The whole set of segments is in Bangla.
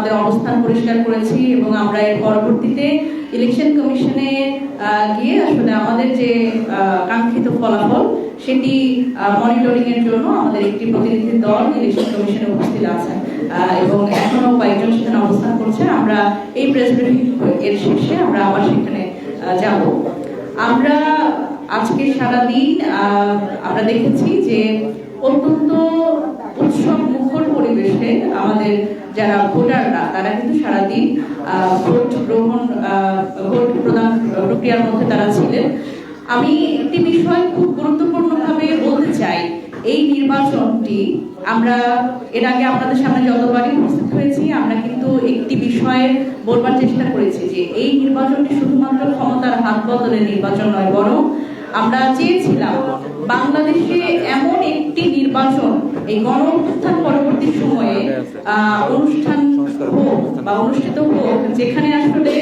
আমাদের অবস্থান পরিষ্কার করেছি এবং আমরা এর পরবর্তীতে ইলেকশন কমিশনে গিয়ে আসলে আমাদের যে কাঙ্ক্ষিত ফলাফল সেটি মনিটরিং এর জন্য আমাদের একটি প্রতিনিধি দল ইলেকশন কমিশনে উপস্থিত আছেন এবং এখনো কয়েকজন সেখানে অবস্থান করছে। আমরা এই প্রেস ব্রিফিং এর শেষে আমরা আবার সেখানে যাব। আমরা আজকে সারাদিন আমরা দেখেছি যে অত্যন্ত উৎসব মুখর পরিবেশে আমাদের যারা ভোটাররা তারা কিন্তু সারাদিন ভোট প্রদান প্রক্রিয়ার মধ্যে তারা ছিলেন। আমি একটি বিষয় খুব গুরুত্বপূর্ণভাবে বলতে চাই, এই নির্বাচনটি আমরা এর আগে আপনাদের সামনে যতবারই উপস্থিত হয়েছি আমরা কিন্তু একটি বিষয়ে বলবার চেষ্টা করেছি যে এই নির্বাচনটি শুধুমাত্র ক্ষমতার হাত বদলের নির্বাচন নয়, বরং আমরা চেয়েছিলাম বাংলাদেশে এমন একটি নির্বাচন এই গণঅভ্যুত্থান পরবর্তী সময়ে অনুষ্ঠান হোক বা অনুষ্ঠিত হোক যেখানে আসলে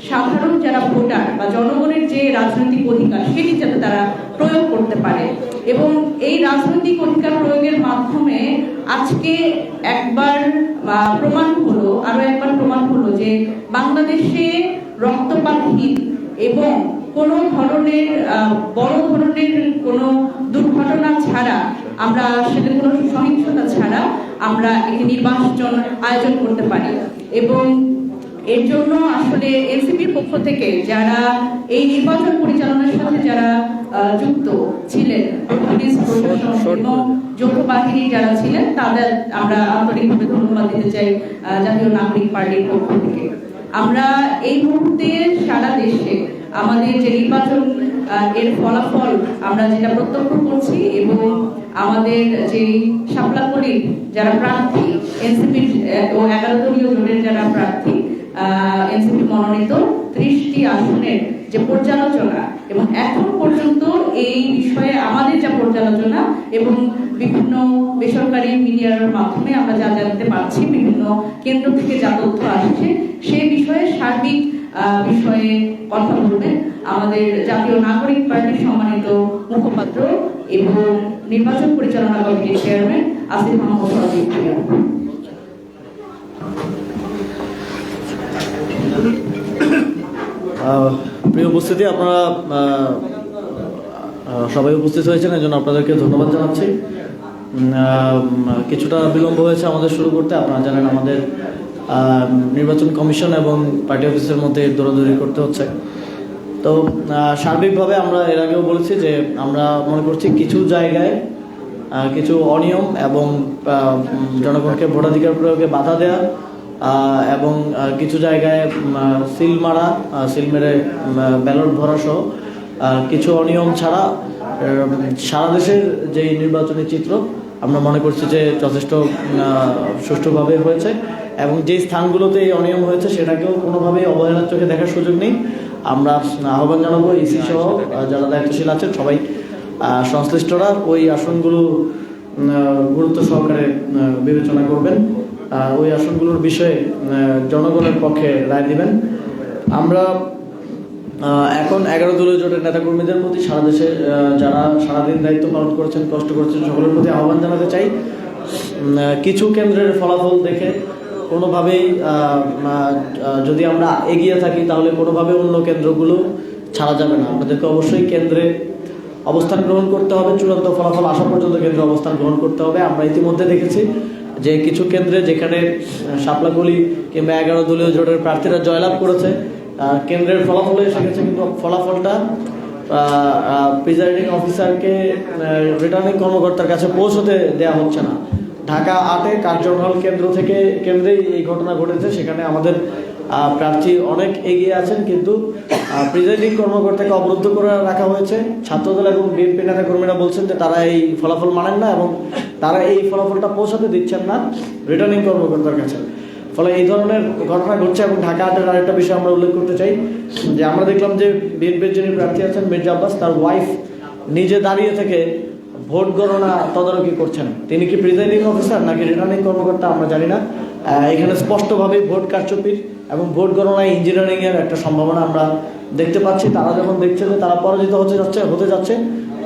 সাধারণ যারা ভোটার বা জনগণের যে রাজনৈতিক অধিকার সেটি যাতে তারা প্রয়োগ করতে পারে। এবং এই রাজনৈতিক অধিকার প্রয়োগের মাধ্যমে আজকে একবার আরো একবার প্রমাণ হলো যে বাংলাদেশে রক্তপাতহীন এবং কোন ধরনের বড় ধরনের কোন দুর্ঘটনা ছাড়া আমরা সেটা কোনো সহিংসতা ছাড়া আমরা একটি নির্বাচন আয়োজন করতে পারি। এবং এর জন্য আসলে এনসিপির পক্ষ থেকে যারা এই নির্বাচন পরিচালনার সাথে যারা যুক্ত ছিলেন, পুলিশ প্রশাসন এবং যৌথ বাহিনী যারা ছিলেন তাদের আমরা আন্তরিকভাবে ধন্যবাদ দিতে চাই জাতীয় নাগরিক পার্টির পক্ষ থেকে। আমরা এই মুহূর্তে সারা দেশে আমাদের যে নির্বাচন এর ফলাফল আমরা যেটা প্রত্যক্ষ করছি এবং আমাদের যে শাপলাকলির যারা প্রার্থী এনসিপি ও 11 দলীয় জোটের যারা প্রার্থী এনসিপি মনোনীত 30টি আসনের যে পর্যালোচনা এবং এখন পর্যন্ত এই বিষয়ে আমাদের যা পর্যালোচনা এবং বিভিন্ন বেসরকারি মিডিয়ার মাধ্যমে আমরা যা জানতে পারছি, বিভিন্ন কেন্দ্র থেকে যা তথ্য আসছে সেই বিষয়ে সার্বিক বিষয়ে কথা বলবেন আমাদের জাতীয় নাগরিক পার্টির সম্মানিত মুখপাত্র এবং নির্বাচন পরিচালনা কমিটির চেয়ারম্যান আসিফ মাহমুদ সজীব। প্রিয় উপস্থিতি, আপনারা সবাই উপস্থিত হয়েছেন, এই জন্য আপনাদেরকে ধন্যবাদ জানাচ্ছি। কিছুটা বিলম্ব হয়েছে আমাদের শুরু করতে। আপনারা জানেন আমাদের নির্বাচন কমিশন এবং পার্টি অফিসের মধ্যে দৌড়াদৌড়ি করতে হচ্ছে। তো সার্বিকভাবে আমরা এর আগেও বলেছি যে আমরা মনে করছি কিছু জায়গায় কিছু অনিয়ম এবং জনগণকে ভোটাধিকার প্রয়োগে বাধা দেওয়া এবং কিছু জায়গায় সিল মেরে ব্যালট ভরা সহ কিছু অনিয়ম ছাড়া সারা দেশের যে নির্বাচনী চিত্র আমরা মনে করছি যে যথেষ্ট সুষ্ঠুভাবে হয়েছে এবং যে স্থানগুলোতে এই অনিয়ম হয়েছে সেটাকেও কোনোভাবেই অবহেলার চোখে দেখার সুযোগ নেই। আমরা আহ্বান জানাবো ইসি সহ যারা দায়িত্বশীল আছেন সবাই সংশ্লিষ্টরা ওই আসনগুলো গুরুত্ব সহকারে বিবেচনা করবেন, ওই আসনগুলোর বিষয়ে জনগণের পক্ষে রায় দিবেন। আমরা এখন 11 দলীয় জোটের নেতাকর্মীদের প্রতি সারা দেশে যারা সারাদিন দায়িত্ব পালন করেছেন, কষ্ট করেছেন, সকলের প্রতি আহ্বান জানাতে চাই, কিছু কেন্দ্রের ফলাফল দেখে কোনোভাবেই যদি আমরা এগিয়ে থাকি তাহলে কোনোভাবে অন্য কেন্দ্রগুলো ছাড়া যাবে না। আমাদেরকে অবশ্যই কেন্দ্রে অবস্থান গ্রহণ করতে হবে, চূড়ান্ত ফলাফল আসা পর্যন্ত কেন্দ্রে অবস্থান গ্রহণ করতে হবে। আমরা ইতিমধ্যে দেখেছি যে কিছু কেন্দ্রে যেখানে শাপলাকলি কিংবা 11 দলীয় জোটের প্রার্থীরা জয়লাভ করেছে কেন্দ্রের ফলাফলে এসে গেছে, কিন্তু ফলাফলটা প্রিজাইডিং অফিসারকে রিটার্নিং কর্মকর্তার কাছে পৌঁছতে দেওয়া হচ্ছে না। ঢাকা 8-এ কার্জন হল কেন্দ্রেই এই ঘটনা ঘটেছে। সেখানে আমাদের প্রার্থী অনেক এগিয়ে আছেন, কিন্তু প্রিজাইডিং কর্মকর্তাকে অবরুদ্ধ করে রাখা হয়েছে। ছাত্রদল এবং বিএনপি নেতা কর্মীরা বলছেন যে তারা এই ফলাফল মানেন না এবং তারা এই ফলাফলটা পৌঁছাতে দিচ্ছেন না রিটার্নিং কর্মকর্তার কাছে। ফলে এই ধরনের ঘটনা ঘটছে। এবং ঢাকা 8-এর আরেকটা বিষয় আমরা উল্লেখ করতে চাই যে আমরা দেখলাম যে বিএনপির যিনি প্রার্থী আছেন মির্জা আব্বাস, তার ওয়াইফ নিজে দাঁড়িয়ে থেকে ভোট গণনা তদারকি করছেন। তিনি কি প্রিজাইডিং অফিসার নাকি রিটার্নিং কর্মকর্তা আমরা জানি না। এখানে স্পষ্টভাবে ভোট কারচুপির এবং ভোট গণনায় ইঞ্জিনিয়ারিং এর একটা সম্ভাবনা আমরা দেখতে পাচ্ছি। তারা যখন দেখছে যে তারা পরাজিত হতে যাচ্ছে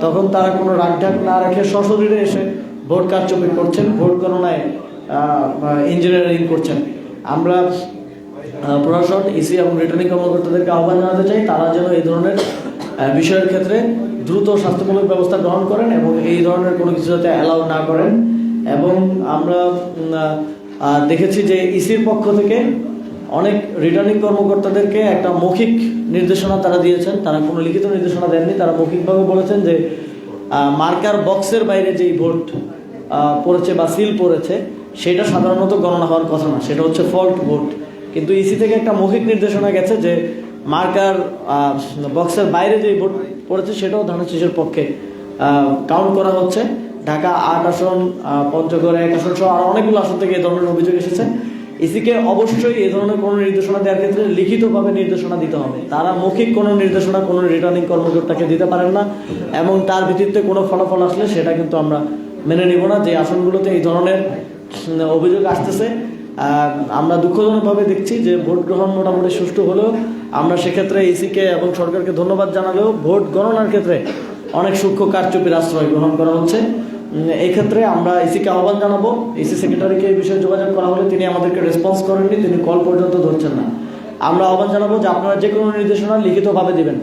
তখন তারা কোনো রাগঢাক না রেখে সশরীরে এসে ভোট কারচুপি করছেন, ভোট গণনায় ইঞ্জিনিয়ারিং করছেন। আমরা প্রশাসন, ইসি এবং রিটার্নিং কর্মকর্তাদেরকে আহ্বান জানাতে চাই তারা যেন এই ধরনের বিষয়ের ক্ষেত্রে দ্রুত শাস্তিমূলক ব্যবস্থা গ্রহণ করেন এবং এই ধরনের কোনো কিছু যাতে অ্যালাউ না করেন। এবং আমরা দেখেছি যে ইসির পক্ষ থেকে অনেক রিটার্নিং কর্মকর্তাদেরকে একটা মৌখিক নির্দেশনা তারা দিয়েছেন, তারা কোনো লিখিত নির্দেশনা দেননি, তারা মৌখিকভাবে বলেছেন যে মার্কার বক্সের বাইরে যেই ভোট পড়েছে বা সিল পড়েছে সেটা সাধারণত গণনা হওয়ার কথা না, সেটা হচ্ছে ফল্ট ভোট। কিন্তু ইসি থেকে একটা মৌখিক নির্দেশনা গেছে যে মার্কার বক্সের বাইরে যে ভোট পড়েছে সেটাও ধানের শীষের পক্ষে কাউন্ট করা হচ্ছে। ঢাকা 8 আসন, পঞ্চগড় 1 আসন সহ আরো অনেকগুলো আসন থেকে এই ধরনের অভিযোগ এসেছে। ইসিকে অবশ্যই এই ধরনের কোনো নির্দেশনা দেওয়ার ক্ষেত্রে লিখিতভাবে নির্দেশনা দিতে হবে। তারা মৌখিক কোনো নির্দেশনা কোনো রিটার্নিং কর্মকর্তাকে দিতে পারেন না এবং তার ভিত্তিতে কোনো ফলাফল আসলে সেটা কিন্তু আমরা মেনে নিব না। যে আসনগুলোতে এই ধরনের অভিযোগ আসতেছে আমরা দুঃখজনকভাবে দেখছি যে ভোট গ্রহণ মোটামুটি সুষ্ঠু হলেও আমরা সেক্ষেত্রে ইসিকে এবং সরকারকে ধন্যবাদ জানালেও ভোট গণনার ক্ষেত্রে অনেক সূক্ষ্ম কারচুপির আশ্রয় গ্রহণ করা হচ্ছে। এই ক্ষেত্রে আমরা ইসিকে আহ্বান জানাবো, ইসি সেক্রেটারিকে এই বিষয়ে যোগাযোগ করা হলে তিনি আমাদেরকে রেসপন্স করেননি, তিনি কল পর্যন্ত ধরছেন না। আমরা আহ্বান জানাবো যে আপনারা যে কোনো নির্দেশনা লিখিতভাবে দিবেন,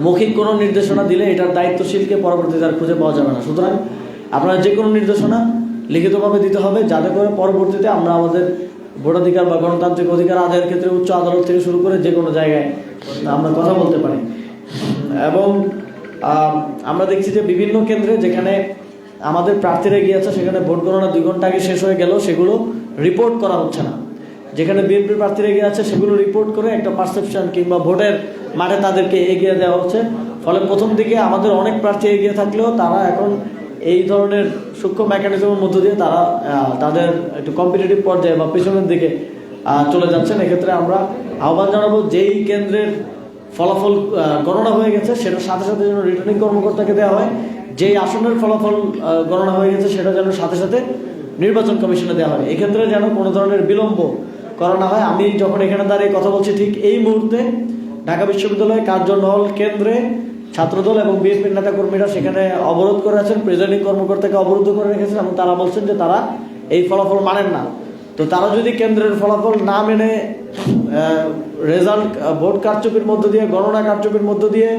মৌখিক কোনো নির্দেশনা দিলে এটার দায়িত্বশীলকে পরবর্তীতে আর খুঁজে পাওয়া যাবে না। সুতরাং আপনারা যে কোনো নির্দেশনা লিখিতভাবে দিতে হবে যাতে করে পরবর্তীতে আমরা আমাদের ভোটাধিকার বা গণতান্ত্রিক অধিকার আদায়ের ক্ষেত্রে উচ্চ আদালত থেকে শুরু করে যে কোনো জায়গায় আমরা কথা বলতে পারি। এবং আমরা দেখছি যে বিভিন্ন কেন্দ্রে যেখানে আমাদের প্রার্থীরা গিয়েছে সেখানে ভোট গণনা 2 ঘন্টা আগে শেষ হয়ে গেল, সেগুলো রিপোর্ট করা হচ্ছে না। যেখানে বিএনপির প্রার্থীরা গিয়ে আছে সেগুলো রিপোর্ট করে একটা পারসেপশন কিংবা ভোটের মাঠে তাদেরকে এগিয়ে দেওয়া হচ্ছে। ফলে প্রথম দিকে আমাদের অনেক প্রার্থী এগিয়ে থাকলেও তারা এখন এই ধরনের সূক্ষ্ম মেকানিজমের মধ্য দিয়ে তারা তাদের একটু কম্পিটিটিভ পর্যায়ে বা পিছনের দিকে চলে যাচ্ছেন। এক্ষেত্রে আমরা আহ্বান জানাবো যেই কেন্দ্রের ফলাফল গণনা হয়ে গেছে সেটার সাথে সাথে যেন রিটার্নিং কর্মকর্তাকে দেওয়া হয়, যেই আসনের ফলাফল গণনা হয়ে গেছে সেটা যেন সাথে সাথে নির্বাচন কমিশনে দেওয়া হয়। এক্ষেত্রে যেন কোনো ধরনের বিলম্ব করা না হয়। আমি যখন এখানে দাঁড়িয়ে কথা বলছি ঠিক এই মুহূর্তে ঢাকা বিশ্ববিদ্যালয় কার্জন হল কেন্দ্রে ছাত্রদল এবং বিএনপির নেতা কর্মীরা সেখানে অবরোধ করে আছেন, প্রিজাইডিং কর্মকর্তাকে অবরুদ্ধ করে রেখেছেন এবং তারা বলছেন যে তারা এই ফলাফল মানেন না। তো তারা যদি কেন্দ্রের ফলাফল না মেনে রেজাল্ট ভোট কারচুপির মধ্য দিয়ে, গণনা কারচুপির মধ্য দিয়ে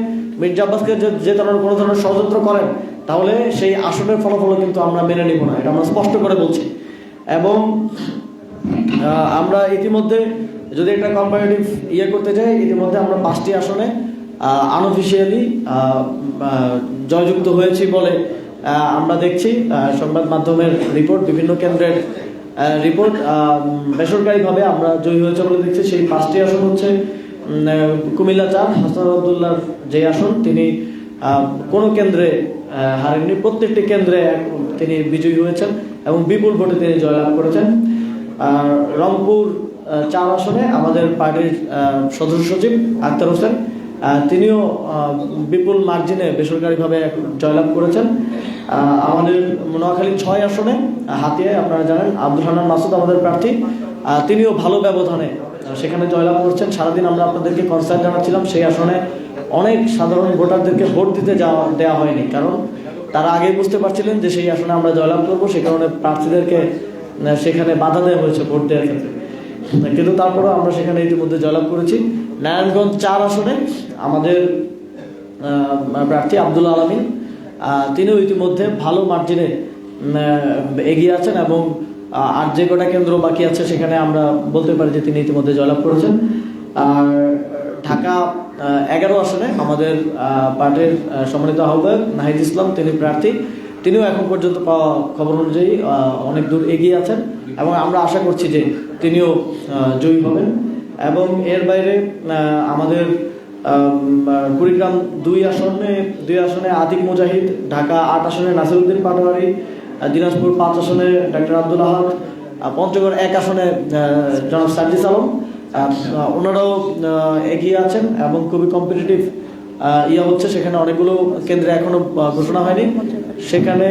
মির্জা আব্বাসকে যে ধরনের কোনো ধরনের ষড়যন্ত্র করেন তাহলে সেই আসনের ফলাফলও কিন্তু আমরা মেনে নিব না, এটা আমরা স্পষ্ট করে বলছি। এবং আমরা ইতিমধ্যে যদি একটা কম্পারেটিভ করতে চাই, ইতিমধ্যে আমরা 5টি আসনে আনঅফিসিয়ালি জয়যুক্ত হয়েছি বলে আমরা দেখছি সংবাদ মাধ্যমের রিপোর্ট, বিভিন্ন কেন্দ্রের রিপোর্ট। বেসরকারিভাবে আমরা জয়ী হয়েছে বলে দেখছি। সেই 5টি আসন হচ্ছে কুমিল্লা 4 হাসান আব্দুল্লাহর যে আসন, তিনি কোনো কেন্দ্রে হারেননি, প্রত্যেকটি কেন্দ্রে তিনি বিজয়ী হয়েছেন এবং বিপুল ভোটে তিনি জয়লাভ করেছেন। রংপুর 4 আসনে আমাদের পার্টির সদস্য সচিব আক্তার হোসেন তিনিও বিপুল মার্জিনে বেসরকারিভাবে জয়লাভ করেছেন। আমাদের নোয়াখালী 6 আসনে হাতিয়ায় আপনারা জানেন আব্দুল হান্নান মাসুদ আমাদের প্রার্থী, তিনিও ভালো ব্যবধানে সেখানে জয়লাভ করছেন। সারাদিন আমরা আপনাদেরকে কনসার্ন জানাচ্ছিলাম সেই আসনে অনেক সাধারণ ভোটারদেরকে ভোট দিতে দেওয়া হয়নি, কারণ তারা আগেই বুঝতে পারছিলেন যে সেই আসনে আমরা জয়লাভ করবো, সেই কারণে প্রার্থীদেরকে সেখানে বাধা দেওয়া হয়েছে ভোট দেওয়ার ক্ষেত্রে। কিন্তু তারপরেও আমরা সেখানে ইতিমধ্যে জয়লাভ করেছি। নারায়ণগঞ্জ 4 আসনে আমাদের প্রার্থী আব্দুল আলমিন তিনিও ইতিমধ্যে ভালো মার্জিনে এগিয়ে আছেন এবং আর যে কটা কেন্দ্র বাকি আছে সেখানে আমরা বলতে পারি যে তিনি ইতিমধ্যে জয়লাভ করেছেন। আর ঢাকা 11 আসনে আমাদের পার্টির সম্মানিত আহ্বায়ক নাহিদ ইসলাম তিনি প্রার্থী, তিনিও এখন পর্যন্ত পাওয়া খবর অনুযায়ী অনেক দূর এগিয়ে আছেন এবং আমরা আশা করছি যে তিনিও জয়ী হবেন। এবং এর বাইরে আমাদের কুড়িগ্রাম 2 আসনে আতিক মুজাহিদ, ঢাকা 8 আসনে নাসিরউদ্দিন পাটোয়ারি, দিনাজপুর 5 আসনে ডক্টর আব্দুল আহাদ, পঞ্চগড় 1 আসনে জনাব সার্জিস আলম, ওনারাও এগিয়ে আছেন এবং খুবই কম্পিটিটিভ হচ্ছে। সেখানে অনেকগুলো কেন্দ্রে এখনো ঘোষণা হয়নি সেখানে।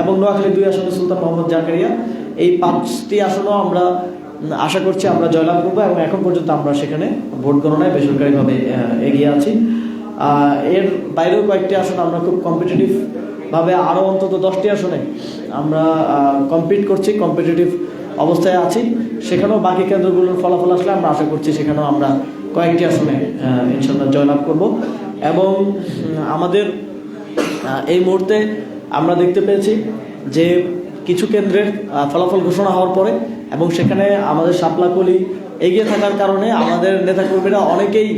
এবং নোয়াখালী 2 আসনে সুলতান মোহাম্মদ জাকারিয়া। এই 5টি আসনও আমরা আশা করছি আমরা জয়লাভ করবো এবং এখন পর্যন্ত আমরা সেখানে ভোট গণনায় বেসরকারিভাবে এগিয়ে আছি। এর বাইরেও কয়েকটি আসন আমরা খুব কম্পিটিটিভ ভাবে আরও অন্তত 10টি আসনে আমরা কম্পিট করছি, কম্পিটিটিভ অবস্থায় আছি। সেখানেও বাকি কেন্দ্রগুলোর ফলাফল আসলে আমরা আশা করছি সেখানেও আমরা কয়েকটি আসনে ইনশাল্লাহ জয়লাভ করব। এবং আমাদের এই মুহূর্তে আমরা দেখতে পেয়েছি যে কিছু কেন্দ্রের ফলাফল ঘোষণা হওয়ার পরে এবং সেখানে আমাদের শাপলাকলি এগিয়ে থাকার কারণে আমাদের নেতাকর্মীরা অনেকেই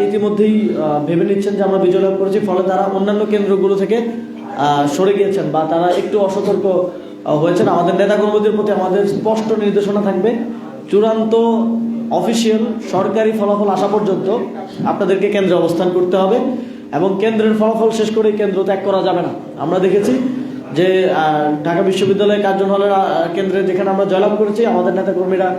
ইতিমধ্যেই ভেবে নিচ্ছেন যে আমরা বিজয় লাভ করেছি, ফলে তারা অন্যান্য কেন্দ্রগুলো থেকে সরে গিয়েছেন বা তারা একটু অসতর্ক হয়েছেন। আমাদের নেতাকর্মীদের প্রতি আমাদের স্পষ্ট নির্দেশনা থাকবে, চূড়ান্ত অফিসিয়াল সরকারি ফলাফল আসা পর্যন্ত আপনাদেরকে কেন্দ্রে অবস্থান করতে হবে এবং কেন্দ্রের ফলাফল শেষ করে কেন্দ্র ত্যাগ করা যাবে না। আমরা দেখেছি যে ঢাকা বিশ্ববিদ্যালয় কার্জন হলের কেন্দ্রে যেখানে আমরা জয়লাভ করেছি, আমাদের নেতাকর্মীরা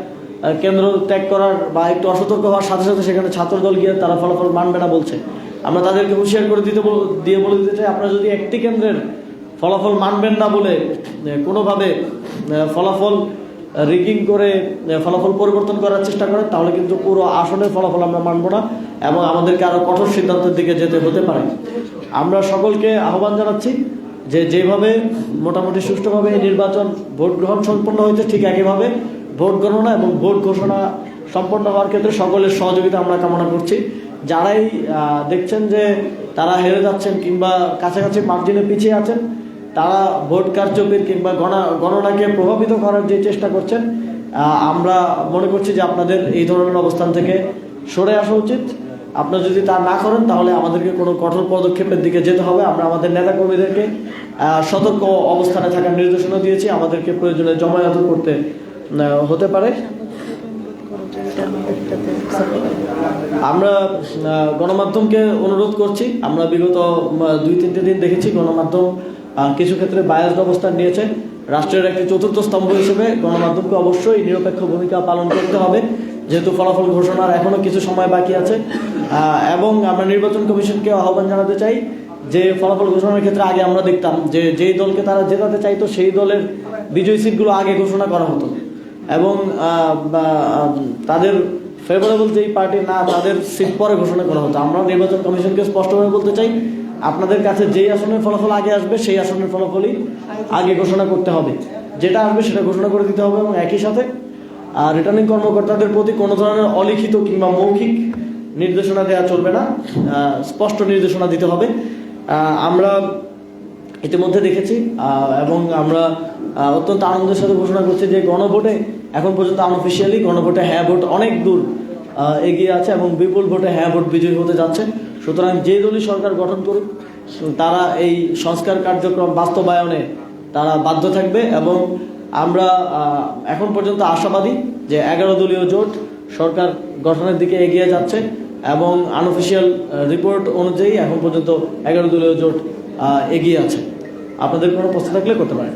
কেন্দ্র ত্যাগ করার বা একটু অসতর্ক হওয়ার সাথে সাথে সেখানে ছাত্রদল গিয়ে তারা ফলাফল মানবে না বলছে। আমরা তাদেরকে হুঁশিয়ার করে বলে দিতে চাই, আপনারা যদি একটি কেন্দ্রের ফলাফল মানবেন না বলে কোনোভাবে ফলাফল রিগিং করে ফলাফল পরিবর্তন করার চেষ্টা করেন, তাহলে কিন্তু পুরো আসনের ফলাফল আমরা মানব না এবং আমাদেরকে আরো কঠোর সিদ্ধান্তের দিকে যেতে হতে পারে। আমরা সকলকে আহ্বান জানাচ্ছি যে যেভাবে মোটামুটি সুষ্ঠুভাবে এই নির্বাচন ভোট গ্রহণ সম্পন্ন হয়েছে, ঠিক একইভাবে ভোট গণনা এবং ভোট ঘোষণা সম্পন্ন হওয়ার ক্ষেত্রে সকলের সহযোগিতা আমরা কামনা করছি। যারাই দেখছেন যে তারা হেরে যাচ্ছেন কিংবা কাছাকাছি মার্জিনে পিছিয়ে আছেন, তারা ভোট কারচুপির কিংবা গণনাকে প্রভাবিত করার যে চেষ্টা করছেন, আমরা মনে করছি যে আপনাদের এই ধরনের অবস্থান থেকে সরে আসা উচিত। আপনারা যদি তা না করেন তাহলে আমাদেরকে কোনো কঠোর পদক্ষেপের দিকে যেতে হবে। আমরা আমাদের নেতাকর্মীদেরকে সতর্ক অবস্থানে থাকার নির্দেশনা দিয়েছি, আমাদেরকে প্রয়োজনে জমায়েত করতে হতে পারে। আমরা গণমাধ্যমকে অনুরোধ করছি, আমরা বিগত 2-3 দিন দেখেছি গণমাধ্যম কিছু ক্ষেত্রে বায়াসড অবস্থান নিয়েছে। রাষ্ট্রের একটি চতুর্থ স্তম্ভ হিসেবে গণমাধ্যমকে অবশ্যই নিরপেক্ষ ভূমিকা পালন করতে হবে, যেহেতু ফলাফল ঘোষণার এখনো কিছু সময় বাকি আছে। এবং আমরা নির্বাচন কমিশনকে আহ্বান জানাতে চাই যে ফলাফল ঘোষণার ক্ষেত্রে আগে আমরা দেখতাম যে যেই দলকে তারা জেতাতে চাইতো সেই দলের বিজয়ী সিটগুলো আগে ঘোষণা করা হতো এবং তাদের ফেভারেবল যেই পার্টি না তাদের সিট পরে ঘোষণা করা হতো। আমরা নির্বাচন কমিশনকে স্পষ্টভাবে বলতে চাই, আপনাদের কাছে যেই আসনের ফলাফল আগে আসবে সেই আসনের ফলাফলই আগে ঘোষণা করতে হবে, যেটা আসবে সেটা ঘোষণা করে দিতে হবে। এবং একই সাথে রিটার্নিং কর্মকর্তাদের প্রতি কোনো ধরনের অলিখিত কিংবা মৌখিক নির্দেশনা দেওয়া চলবে না, স্পষ্ট নির্দেশনা দিতে হবে। আমরা ইতিমধ্যে দেখেছি এবং আমরা অত্যন্ত আনন্দের সাথে ঘোষণা করছি যে গণভোটে এখন পর্যন্ত আনঅফিসিয়ালি গণভোটে হ্যাঁ ভোট অনেক দূর এগিয়ে আছে এবং বিপুল ভোটে হ্যাঁ ভোট বিজয়ী হতে যাচ্ছে। সুতরাং যে দলই সরকার গঠন করুক তারা এই সংস্কার কার্যক্রম বাস্তবায়নে তারা বাধ্য থাকবে এবং আমরা এখন পর্যন্ত আশাবাদী যে 11 দলীয় জোট সরকার গঠনের দিকে এগিয়ে যাচ্ছে এবং আনঅফিসিয়াল রিপোর্ট অনুযায়ী এখন পর্যন্ত 11 দলীয় জোট এগিয়ে আছে। আপনাদের কোনো প্রশ্ন থাকলে করতে পারেন।